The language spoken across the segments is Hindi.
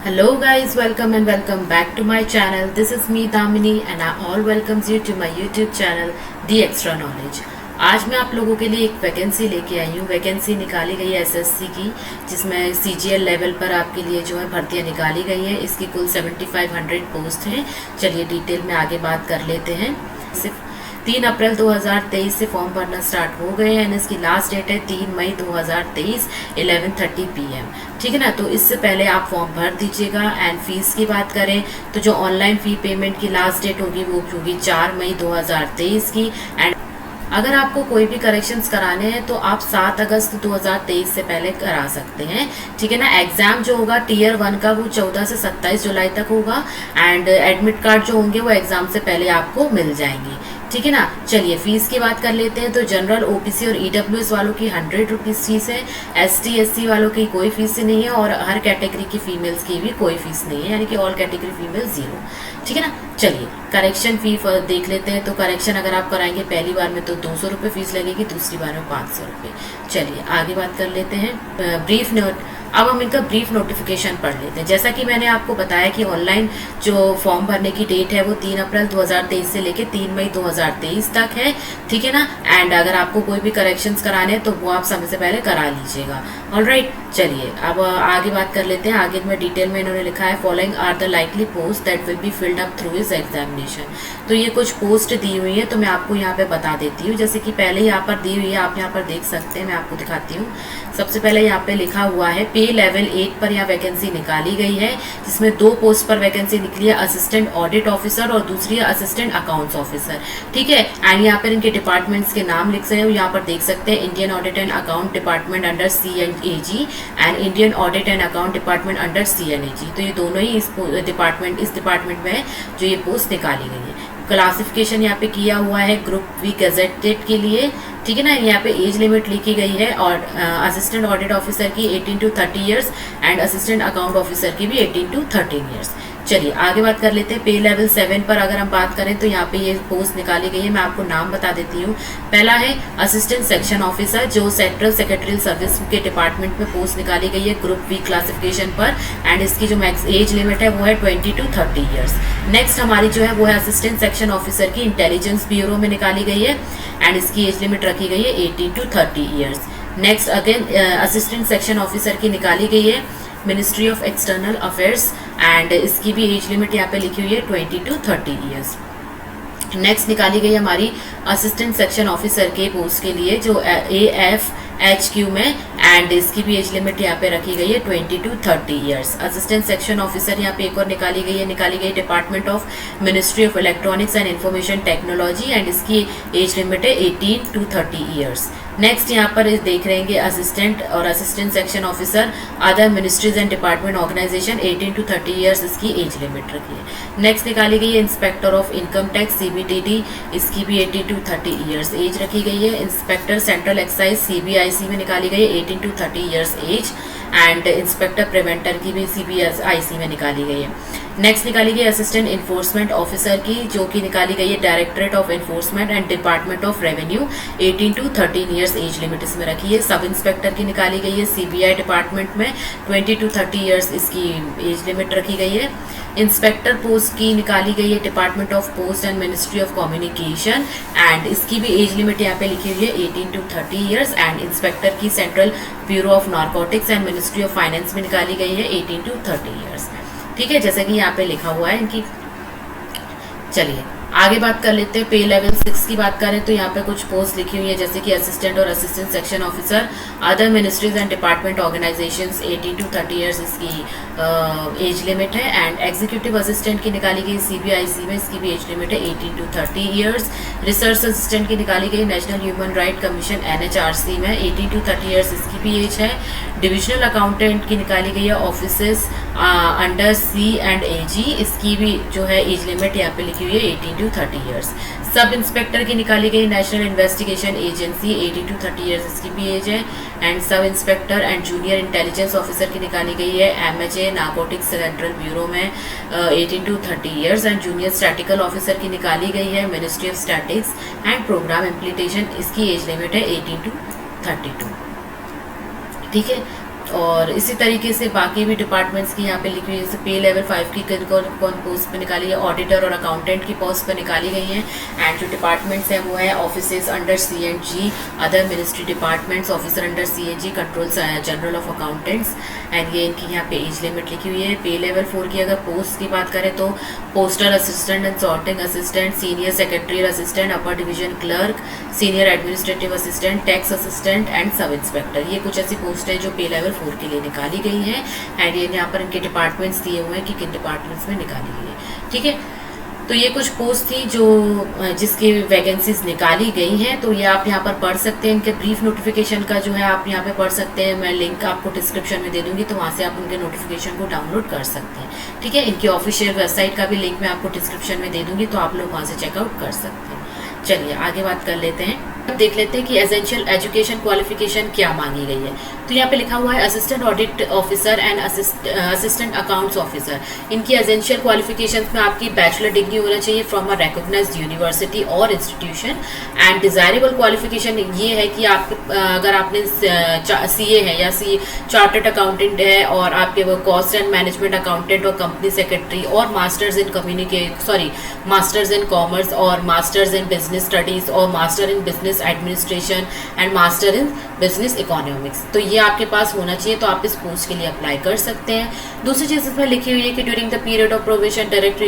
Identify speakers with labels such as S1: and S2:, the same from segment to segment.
S1: Hello guys, welcome and welcome back to my channel. This is me Damini and I all welcomes you to my YouTube channel The Extra Knowledge. आज मैं आप लोगों के लिए एक वैकेंसी लेके आई हूँ। वैकेंसी निकाली गई है एसएससी की, जिसमें सीजीएल लेवल पर आपके लिए जो है भर्तियाँ निकाली गई हैं। इसकी कुल 7500 पोस्ट हैं। चलिए डिटेल में आगे बात कर लेते हैं। सिर्फ 3 अप्रैल 2023 से फॉर्म भरना स्टार्ट हो गए हैं। इसकी लास्ट डेट है 3 मई 2023 11:30 PM। ठीक है ना। तो इससे पहले आप फॉर्म भर दीजिएगा। एंड फीस की बात करें तो जो ऑनलाइन फ़ी पेमेंट की लास्ट डेट होगी वो होगी 4 मई 2023 की। एंड अगर आपको कोई भी करेक्शंस कराने हैं तो आप 7 अगस्त 2023 से पहले करा सकते हैं। ठीक है ना। एग्ज़ाम जो होगा टीयर 1 का वो 14 से 27 जुलाई तक होगा। एंड एडमिट कार्ड जो होंगे वो एग्ज़ाम से पहले आपको मिल जाएंगे। ठीक है ना। चलिए फीस की बात कर लेते हैं। तो जनरल ओबीसी और ईडब्ल्यूएस वालों की 100 रुपीज़ फीस है। एसटी एससी वालों की कोई फीस नहीं है और हर कैटेगरी की फीमेल्स की भी कोई फीस नहीं है, यानी कि ऑल कैटेगरी फीमेल 0। ठीक है ना। चलिए करेक्शन फी देख लेते हैं। तो करेक्शन अगर आप कराएंगे पहली बार में तो 200 रुपये फीस लगेगी, दूसरी बार में 500 रुपये। चलिए आगे बात कर लेते हैं। ब्रीफ नोट अब हम इनका ब्रीफ नोटिफिकेशन पढ़ लेते हैं। जैसा कि मैंने आपको बताया कि ऑनलाइन जो फॉर्म भरने की डेट है वो 3 अप्रैल 2023 से लेकर 3 मई 2023 तक है। ठीक है ना। एंड अगर आपको कोई भी करेक्शंस कराने हैं तो वो आप समय से पहले करा लीजिएगा। ऑलराइट। चलिए अब आगे बात कर लेते हैं। आगे में डिटेल में इन्होंने लिखा है following are the likely post that will be filled up through his examination. तो ये कुछ पोस्ट दी हुई है तो मैं आपको यहाँ पे बता देती हूँ। जैसे कि पहले यहाँ पर दी हुई है, आप यहाँ पर देख सकते हैं, मैं आपको दिखाती हूँ। सबसे पहले यहाँ पे लिखा हुआ है पे लेवल 8 पर यहाँ वैकेंसी निकाली गई है, जिसमें 2 पोस्ट पर वैकेंसी निकली है, असिस्टेंट ऑडिट ऑफिसर और दूसरी है असिस्टेंट अकाउंट्स ऑफिसर। ठीक है। एंड यहाँ पर इनके डिपार्टमेंट्स के नाम लिख रहे हो, यहाँ पर देख सकते हैं Indian audit and account department under CNAG and Indian audit and account department under CNAG। तो ये दोनों ही इस डिपार्टमेंट में जो ये पोस्ट निकाली गई है। क्लासिफिकेशन यहाँ पे किया हुआ है ग्रुप वी गजेटेड के लिए। ठीक है ना। यहाँ पे एज लिमिट लिखी गई है और असिस्टेंट ऑडिट ऑफिसर की 18 to 30 years and assistant account officer की भी 18 to 13 ईयर्स। चलिए आगे बात कर लेते हैं। पे लेवल 7 पर अगर हम बात करें तो यहाँ पे ये पोस्ट निकाली गई है। मैं आपको नाम बता देती हूँ। पहला है असिस्टेंट सेक्शन ऑफिसर, जो सेंट्रल सेक्रेटरियल सर्विस के डिपार्टमेंट में पोस्ट निकाली गई है ग्रुप वी क्लासिफिकेशन पर। एंड इसकी जो मैक्स एज लिमिट है वो है 20 to 30 ईयर्स। नेक्स्ट हमारी जो है वो है असिस्टेंट सेक्शन ऑफिसर की इंटेलिजेंस ब्यूरो में निकाली गई है एंड इसकी एज लिमिट रखी गई है 18 to 30 years. Next again assistant section officer की निकाली गई है ministry of external affairs and इसकी भी एज लिमिट यहाँ पे लिखी हुई है 20 to 30 ईयर्स। नेक्स्ट निकाली गई हमारी असिस्टेंट सेक्शन ऑफिसर के पोस्ट के लिए जो AFHQ में, एंड इसकी भी एज लिमिट यहाँ पे रखी गई है 20 to 30 years. Assistant section officer यहाँ पे एक और निकाली गई department of ministry of electronics and information technology and इसकी एज लिमिट है 18 to 30 ईयर्स। नेक्स्ट यहाँ पर देख रहे हैं असिस्टेंट और assistant section officer other ministries and department organisation 18 to 30 years इसकी एज लिमिट रखी है। नेक्स्ट निकाली गई है inspector of income tax CBDT, इसकी भी 18 to 30 ईयर्स एज रखी गई है। इंस्पेक्टर सेंट्रल एक्साइज CBIC में निकाली गई है 18 to 30 years age. And inspector preventer की भी CBIC में निकाली गई है। नेक्स्ट निकाली गई असिस्टेंट इन्फोर्समेंट ऑफिसर की, जो कि निकाली गई है directorate of enforcement and department of revenue 18 to 13 years age limit इसमें रखी है। सब इंस्पेक्टर की निकाली गई है CBI डिपार्टमेंट में 20 to 30 ईयर्स इसकी एज लिमिट रखी गई है। इंस्पेक्टर पोस्ट की निकाली गई है department of post and ministry of communication and इसकी भी एज लिमिट यहाँ पे लिखी हुई है 18 to 30 ईयर्स। एंड इंस्पेक्टर की central bureau of narcotics and ministry of finance में निकाली गई है 18 to 30 ईयर्स। ठीक है, जैसा कि यहाँ पे लिखा हुआ है इनकी। चलिए आगे बात कर लेते हैं। पे लेवल 6 की बात करें तो यहाँ पे कुछ पोस्ट लिखी हुई है, जैसे कि असिस्टेंट और assistant section officer other ministries and department organisations 18 to 30 years इसकी एज लिमिट है। एंड एग्जीक्यूटिव असिस्टेंट की निकाली गई CBIC में, इसकी भी एज लिमिट है 18 to 30 ईयर्स। रिसर्च असिस्टेंट की निकाली गई national human right commission NHRC में 18 to 30 ईयर्स इसकी भी एज है। डिविजनल अकाउंटेंट की निकाली गई है ऑफिसेस अंडर CNAG, इसकी भी जो है एज लिमिट यहाँ पे लिखी हुई है 18 to 30 ईयर्स। सब इंस्पेक्टर की निकाली गई national investigation agency 18 to 30 years इसकी भी एज है। And sub inspector and junior intelligence officer की निकाली गई है MHA नारकोटिक्स सेंट्रल ब्यूरो में 18 to 30 years. And junior statistical officer की निकाली गई है ministry of statistics and programme implementation, इसकी एज लिमिट है 18 to 32। ठीक है। और इसी तरीके से बाकी भी डिपार्टमेंट्स की यहाँ पे लिखी हुई है, जैसे पे लेवल 5 की कौन पोस्ट पे निकाली है, ऑडिटर और अकाउंटेंट की पोस्ट पे निकाली गई हैं। एंड जो डिपार्टमेंट्स हैं वो है offices under CNG, other ministry departments, officer under CNG, control general of accountants. And ये इनकी यहाँ पे एज लिमिट लिखी हुई है। पे लेवल 4 की अगर पोस्ट की बात करें तो postal assistant and sorting assistant, senior secretary assistant, upper division clerk, senior administrative assistant, tax assistant and sub inspector. ये कुछ ऐसी पोस्ट है जो पे लेवल 4 के लिए निकाली गई है। एंड ये यहाँ पर इनके डिपार्टमेंट्स दिए हुए हैं कि किन डिपार्टमेंट्स में निकाली गई है। ठीक है, तो ये कुछ पोस्ट थी जो जिसकी वैकेंसीज निकाली गई हैं। तो ये आप यहाँ पर पढ़ सकते हैं। इनके ब्रीफ नोटिफिकेशन का जो है आप यहाँ पे पढ़ सकते हैं। मैं लिंक आपको डिस्क्रिप्शन में दे दूंगी, तो वहाँ से आप उनके नोटिफिकेशन को डाउनलोड कर सकते हैं। ठीक है, इनकी ऑफिशियल वेबसाइट का भी लिंक मैं आपको डिस्क्रिप्शन में दे दूंगी, तो आप लोग वहाँ से चेकआउट कर सकते हैं। चलिए आगे बात कर लेते हैं। अब देख लेते हैं कि एसेंशियल एजुकेशन क्वालिफिकेशन क्या मांगी गई है। तो यहाँ पे लिखा हुआ है assistant audit officer and assistant accounts officer. इनकी एसेंशियल क्वालिफिकेशन में आपकी बैचलर डिग्री होना चाहिए फ्रॉम अ रिकॉग्नाइज्ड यूनिवर्सिटी और इंस्टीट्यूशन। एंड डिजायरेबल क्वालिफिकेशन ये है कि आप अगर आपने CA है या चार्टर्ड अकाउंटेंट है और आपके वो कॉस्ट एंड मैनेजमेंट अकाउंटेंट और कंपनी सेक्रेटरी और मास्टर्स इन कॉमर्स और मास्टर्स इन बिजनेस स्टडीज और master in business administration and master in business economics, तो ये आपके पास होना चाहिए। तो आप इस पोस्ट के लिए अप्लाई कर सकते हैं। दूसरी चीज इसमें लिखी हुई है कि during the period of probation direct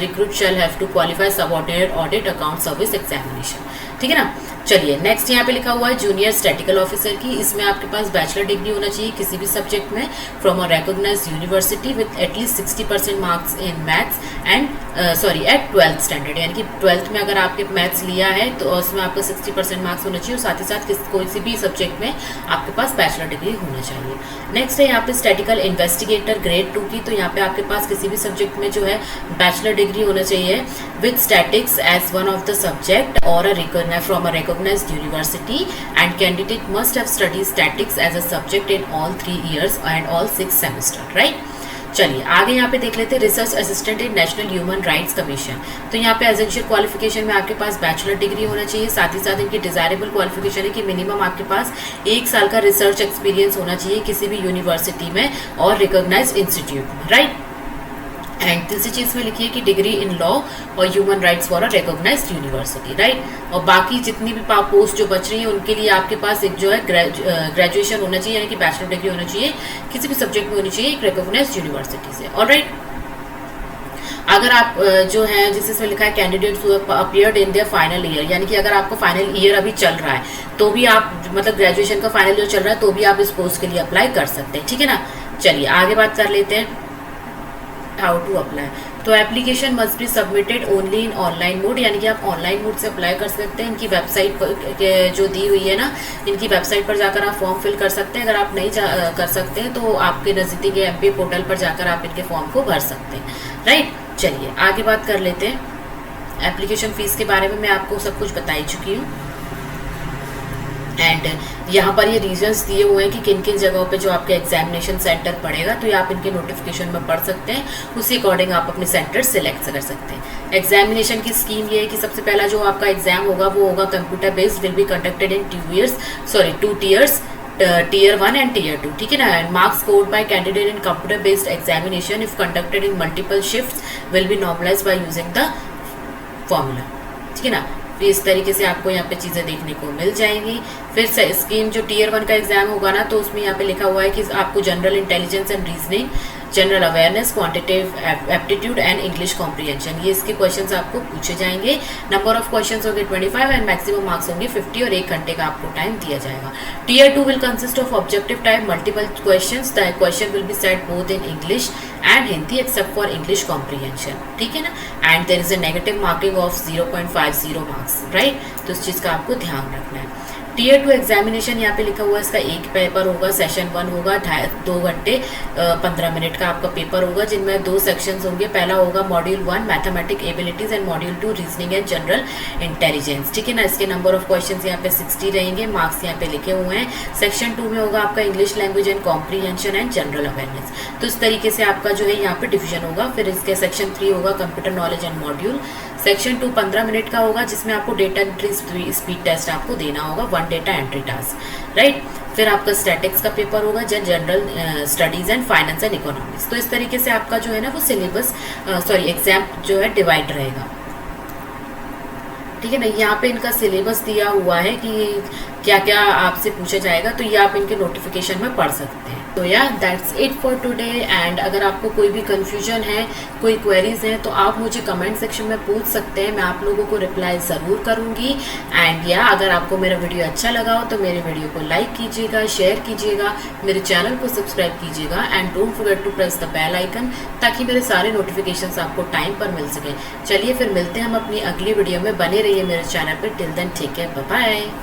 S1: recruit shall have to qualify subordinate audit account service examination. ठीक है ना। चलिए नेक्स्ट यहाँ पे लिखा हुआ है जूनियर स्टैटिकल ऑफिसर की। इसमें आपके पास बैचलर डिग्री होना चाहिए किसी भी सब्जेक्ट में from a recognised university with at least 60% marks in maths and at 12th standard, यानी कि 12th में अगर आपके मैथ्स लिया है तो उसमें आपको 60% मार्क्स होना चाहिए और साथ ही साथ कोई भी सब्जेक्ट में आपके पास बैचलर डिग्री होना चाहिए। नेक्स्ट है यहाँ पे स्टैटिकल इन्वेस्टिगेटर ग्रेड 2 की। तो यहाँ पे आपके पास किसी भी सब्जेक्ट में जो है बैचलर डिग्री होना चाहिए with statistics as one of the subject और from a recognized university, and candidate must have studied statics as a subject in all 3 years and all 6 semester, right? चलिए आगे यहाँ पे देख लेते हैं research assistant in national human rights commission. तो यहाँ पे एसेंशियल क्वालिफिकेशन में आपके पास बैचलर डिग्री होना चाहिए। साथ ही साथ इनकी डिजायरेबल क्वालिफिकेशन है कि मिनिमम आपके पास 1 साल का रिसर्च एक्सपीरियंस होना चाहिए किसी भी यूनिवर्सिटी में और रिकॉग्नाइज्ड इंस्टीट्यूट में, राइट। एंड तीसरी चीज में लिखी है कि डिग्री इन लॉ और human rights for a recognised university, right. और बाकी जितनी भी पोस्ट जो बच रही है उनके लिए आपके पास एक जो है ग्रेजुएशन होना चाहिए, यानी कि बैचलर डिग्री होना चाहिए किसी भी सब्जेक्ट में होनी चाहिए एक रिकॉग्नाइज्ड यूनिवर्सिटी से, ऑलराइट। अगर आप जो है जिसमें लिखा है candidates who appeared in their final year, यानी कि अगर आपको फाइनल ईयर अभी चल रहा है तो भी आप मतलब ग्रेजुएशन का फाइनल ईयर चल रहा है तो भी आप इस पोस्ट के लिए अप्लाई कर सकते हैं। ठीक है ना। चलिए आगे बात कर लेते हैं हाउ टू अप्लाई। तो application must be submitted only in online mode, यानी कि आप ऑनलाइन मोड से अप्लाई कर सकते हैं। इनकी वेबसाइट पर जो दी हुई है ना, इनकी वेबसाइट पर जाकर आप फॉर्म फिल कर सकते हैं। अगर आप नहीं कर सकते हैं तो आपके नज़दीकी MP पोर्टल पर जाकर आप इनके फॉर्म को भर सकते हैं, राइट। चलिए आगे बात कर लेते हैं। एप्लीकेशन फीस के बारे में मैं आपको सब कुछ बता ही चुकी हूँ। एंड यहाँ पर ये रीजंस दिए हुए हैं कि किन किन जगहों पे जो आपका एग्जामिनेशन सेंटर पड़ेगा, तो ये आप इनके नोटिफिकेशन में पढ़ सकते हैं। उसी अकॉर्डिंग आप अपने सेंटर सेलेक्ट कर सकते हैं। एग्जामिनेशन की स्कीम ये है कि सबसे पहला जो आपका एग्जाम होगा वो होगा computer based, will be conducted in 2 tiers, Tier 1 and Tier 2, ठीक है ना। And marks scored by candidate in computer based examination if conducted in multiple shifts will be normalised by using the formula, ठीक है ना। तो इस तरीके से आपको यहाँ पे चीज़ें देखने को मिल जाएंगी। फिर स्कीम जो Tier 1 का एग्जाम होगा ना, तो उसमें यहाँ पे लिखा हुआ है कि आपको general intelligence and reasoning, general awareness, quantitative aptitude and English comprehension, ये इसके क्वेश्चंस आपको पूछे जाएंगे। नंबर ऑफ क्वेश्चंस होंगे 25 एंड मैक्सिमम मार्क्स होंगे 50 और 1 घंटे का आपको टाइम दिया जाएगा। Tier 2 will consist of objective type multiple questions, the question will be set both in English and Hindi except for English comprehension, ठीक है ना। And there is a negative marking of 0.50 marks, right. तो इस चीज़ का आपको ध्यान रखना है। Tier 2 एग्जामिनेशन यहाँ पे लिखा हुआ है, इसका एक पेपर होगा, सेशन 1 होगा, 2 घंटे 15 मिनट का आपका पेपर होगा, जिनमें 2 सेक्शंस होंगे। पहला होगा module 1 mathematic abilities and module 2 reasoning and general intelligence, ठीक है ना। इसके नंबर ऑफ क्वेश्चंस यहाँ पे 60 रहेंगे, मार्क्स यहाँ पे लिखे हुए हैं। सेक्शन 2 में होगा आपका English language and comprehension and general awareness. तो इस तरीके से आपका जो है यहाँ पे डिवीजन होगा। फिर इसके सेक्शन 3 होगा computer knowledge and module. Section 2 15 minute का होगा, जिसमें आपको डेटा एंट्री स्पीड टेस्ट आपको देना होगा, 1 डेटा एंट्री टास्क, राइट। फिर आपका स्टैटिक्स का पेपर होगा, general studies and finance and economics. तो इस तरीके से आपका जो है ना वो सिलेबस एग्जाम जो है डिवाइड रहेगा, ठीक है ना। यहाँ पे इनका सिलेबस दिया हुआ है कि क्या क्या आपसे पूछा जाएगा, तो ये आप इनके नोटिफिकेशन में पढ़ सकते हैं। तो यार that's it for today. And अगर आपको कोई भी कंफ्यूजन है, कोई क्वेरीज हैं, तो आप मुझे कमेंट सेक्शन में पूछ सकते हैं, मैं आप लोगों को रिप्लाई ज़रूर करूँगी। एंड या अगर आपको मेरा वीडियो अच्छा लगा हो तो मेरे वीडियो को लाइक कीजिएगा, शेयर कीजिएगा, मेरे चैनल को सब्सक्राइब कीजिएगा and don't forget to press the bell icon, ताकि मेरे सारे नोटिफिकेशन आपको टाइम पर मिल सके। चलिए फिर मिलते हैं हम अपनी अगली वीडियो में, बने रहिए मेरे चैनल पर। Till then take care, bye bye.